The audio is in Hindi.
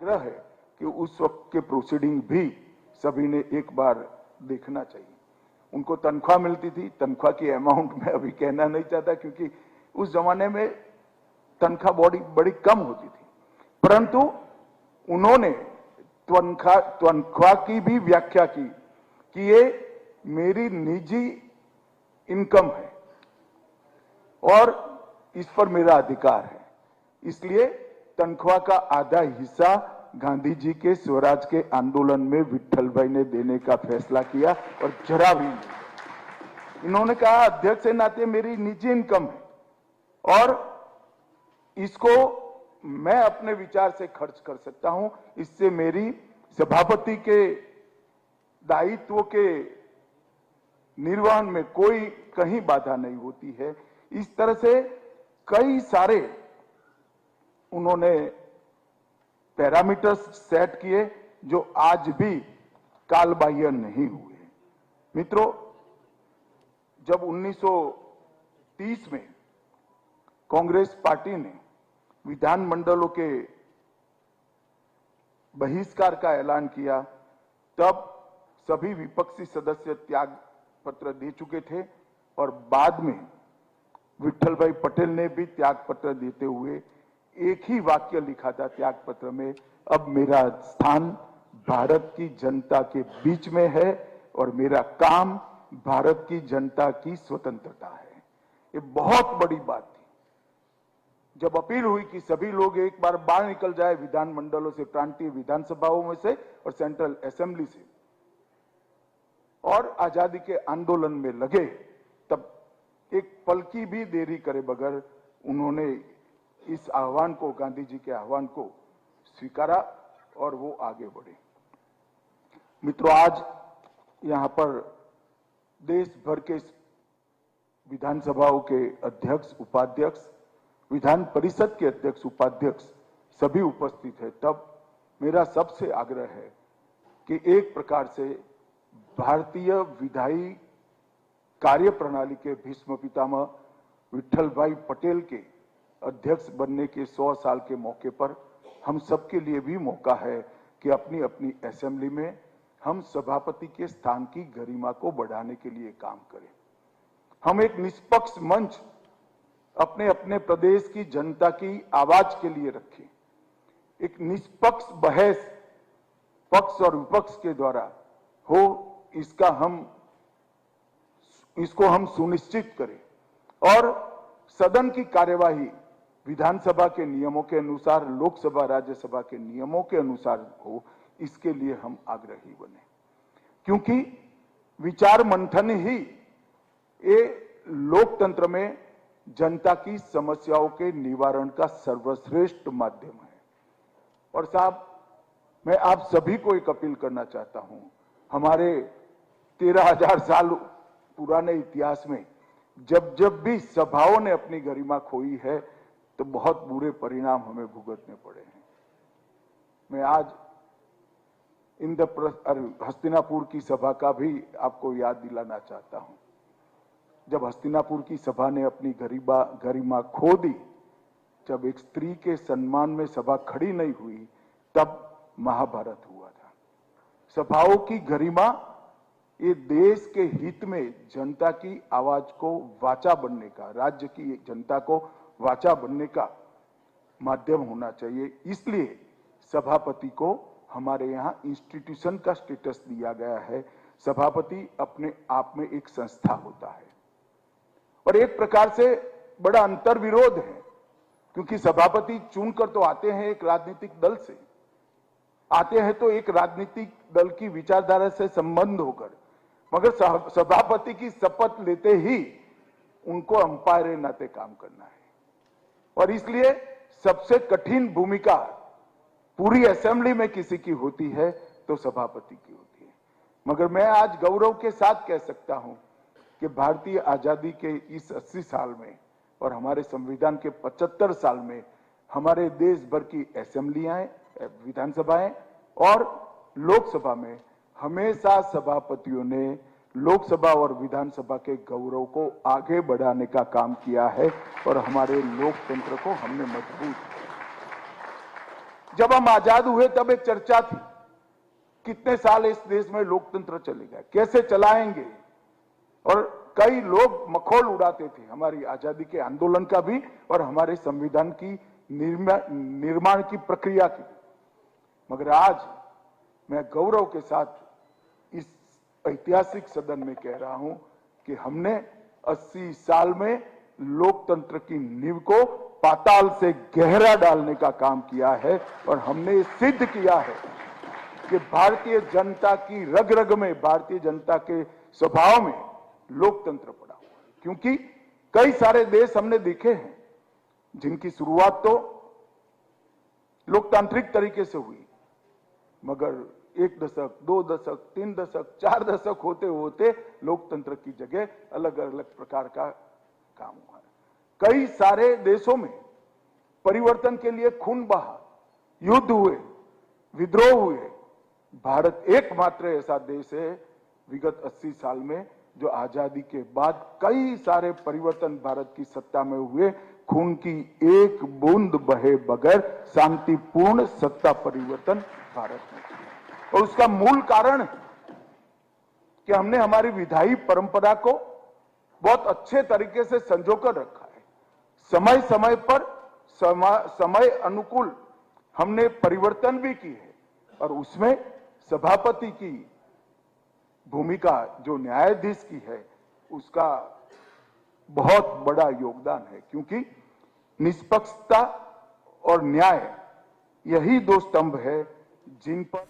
आग्रह है कि उस वक्त के प्रोसीडिंग भी सभी ने एक बार देखना चाहिए। उनको तनख्वाह मिलती थी, तनख्वाह की अमाउंट मैं अभी कहना नहीं चाहता क्योंकि उस जमाने में तनख्वाह बड़ी कम होती थी, परंतु उन्होंने तनख्वाह की भी व्याख्या की कि ये मेरी निजी इनकम है और इस पर मेरा अधिकार है, इसलिए तनख्वाह का आधा हिस्सा गांधी जी के स्वराज के आंदोलन में विट्ठल भाई ने देने का फैसला किया और जरा भी नहीं। इन्होंने कहा अध्यक्ष के नाते मेरी निजी इनकम है और इसको मैं अपने विचार से खर्च कर सकता हूं, इससे मेरी सभापति के दायित्व के निर्वहन में कोई कहीं बाधा नहीं होती है। इस तरह से कई सारे उन्होंने पैरामीटर्स सेट किए जो आज भी कालबाह्य नहीं हुए। मित्रों, जब 1930 में कांग्रेस पार्टी ने विधानमंडलों के बहिष्कार का ऐलान किया, तब सभी विपक्षी सदस्य त्याग पत्र दे चुके थे और बाद में विट्ठल भाई पटेल ने भी त्याग पत्र देते हुए एक ही वाक्य लिखा था त्याग पत्र में, अब मेरा स्थान भारत की जनता के बीच में है और मेरा काम भारत की जनता की स्वतंत्रता है। ये बहुत बड़ी बात थी। जब अपील हुई कि सभी लोग एक बार बाहर निकल जाए विधानमंडलों से, प्रांतीय विधानसभाओं में से और सेंट्रल असेंबली से, और आजादी के आंदोलन में लगे, तब एक पल की भी देरी करे बगैर उन्होंने इस आह्वान को, गांधी जी के आह्वान को स्वीकारा और वो आगे बढ़े। मित्रों, आज यहां पर देश भर के विधानसभाओं के अध्यक्ष, उपाध्यक्ष, विधान परिषद के अध्यक्ष, उपाध्यक्ष सभी उपस्थित है। तब मेरा सबसे आग्रह है कि एक प्रकार से भारतीय विधायी कार्य प्रणाली के भीष्म पितामह विट्ठल भाई पटेल के अध्यक्ष बनने के 100 साल के मौके पर हम सबके लिए भी मौका है कि अपनी अपनी असेंबली में हम सभापति के स्थान की गरिमा को बढ़ाने के लिए काम करें। हम एक निष्पक्ष मंच अपने अपने प्रदेश की जनता की आवाज के लिए रखें। एक निष्पक्ष बहस पक्ष और विपक्ष के द्वारा हो, इसको हम सुनिश्चित करें और सदन की कार्यवाही विधानसभा के नियमों के अनुसार, लोकसभा राज्यसभा के नियमों के अनुसार हो, इसके लिए हम आग्रही बने, क्योंकि विचार मंथन ही ये लोकतंत्र में जनता की समस्याओं के निवारण का सर्वश्रेष्ठ माध्यम है। और साहब, मैं आप सभी को एक अपील करना चाहता हूं, हमारे 13,000 साल पुराने इतिहास में जब जब भी सभाओं ने अपनी गरिमा खोई है तो बहुत बुरे परिणाम हमें भुगतने पड़े हैं। मैं आज हस्तिनापुर की सभा का भी आपको याद दिलाना चाहता हूं। जब हस्तिनापुर की सभा ने अपनी गरिमा खो दी, जब एक स्त्री के सम्मान में सभा खड़ी नहीं हुई, तब महाभारत हुआ था। सभाओं की गरिमा ये देश के हित में जनता की आवाज को वाचा बनने का, राज्य की जनता को वाचा बनने का माध्यम होना चाहिए। इसलिए सभापति को हमारे यहाँ इंस्टीट्यूशन का स्टेटस दिया गया है। सभापति अपने आप में एक संस्था होता है और एक प्रकार से बड़ा अंतर्विरोध है, क्योंकि सभापति चुनकर तो आते हैं एक राजनीतिक दल से, आते हैं तो एक राजनीतिक दल की विचारधारा से संबंध होकर, मगर सभापति की शपथ लेते ही उनको अंपायर नाते काम करना है। और इसलिए सबसे कठिन भूमिका पूरी असेंबली में किसी की होती है तो सभापति की होती है। मगर मैं आज गौरव के साथ कह सकता हूं कि भारतीय आजादी के इस 80 साल में और हमारे संविधान के 75 साल में हमारे देश भर की असेंबलियां, विधानसभाएं और लोकसभा में हमेशा सभापतियों ने लोकसभा और विधानसभा के गौरव को आगे बढ़ाने का काम किया है और हमारे लोकतंत्र को हमने मजबूत किया। जब हम आजाद हुए तब एक चर्चा थी, कितने साल इस देश में लोकतंत्र चलेगा, कैसे चलाएंगे, और कई लोग मखौल उड़ाते थे हमारी आजादी के आंदोलन का भी और हमारे संविधान की निर्माण की प्रक्रिया की। मगर आज मैं गौरव के साथ इस ऐतिहासिक सदन में कह रहा हूं कि हमने 80 साल में लोकतंत्र की नींव को पाताल से गहरा डालने का काम किया है और हमने ये सिद्ध किया है कि भारतीय जनता की रग रग में, भारतीय जनता के स्वभाव में लोकतंत्र पड़ा हुआ है। क्योंकि कई सारे देश हमने देखे हैं जिनकी शुरुआत तो लोकतांत्रिक तरीके से हुई, मगर 1 दशक, 2 दशक, 3 दशक, 4 दशक होते होते लोकतंत्र की जगह अलग अलग प्रकार का काम हुआ है। कई सारे देशों में परिवर्तन के लिए खून बहा, युद्ध हुए, विद्रोह हुए। भारत एकमात्र ऐसा देश है विगत 80 साल में जो आजादी के बाद कई सारे परिवर्तन भारत की सत्ता में हुए, खून की एक बूंद बहे बगैर शांतिपूर्ण सत्ता परिवर्तन भारत में। और उसका मूल कारण कि हमने हमारी विधायी परंपरा को बहुत अच्छे तरीके से संजोकर रखा है। समय समय पर समय अनुकूल हमने परिवर्तन भी की है और उसमें सभापति की भूमिका जो न्यायाधीश की है उसका बहुत बड़ा योगदान है, क्योंकि निष्पक्षता और न्याय यही 2 स्तंभ है जिन पर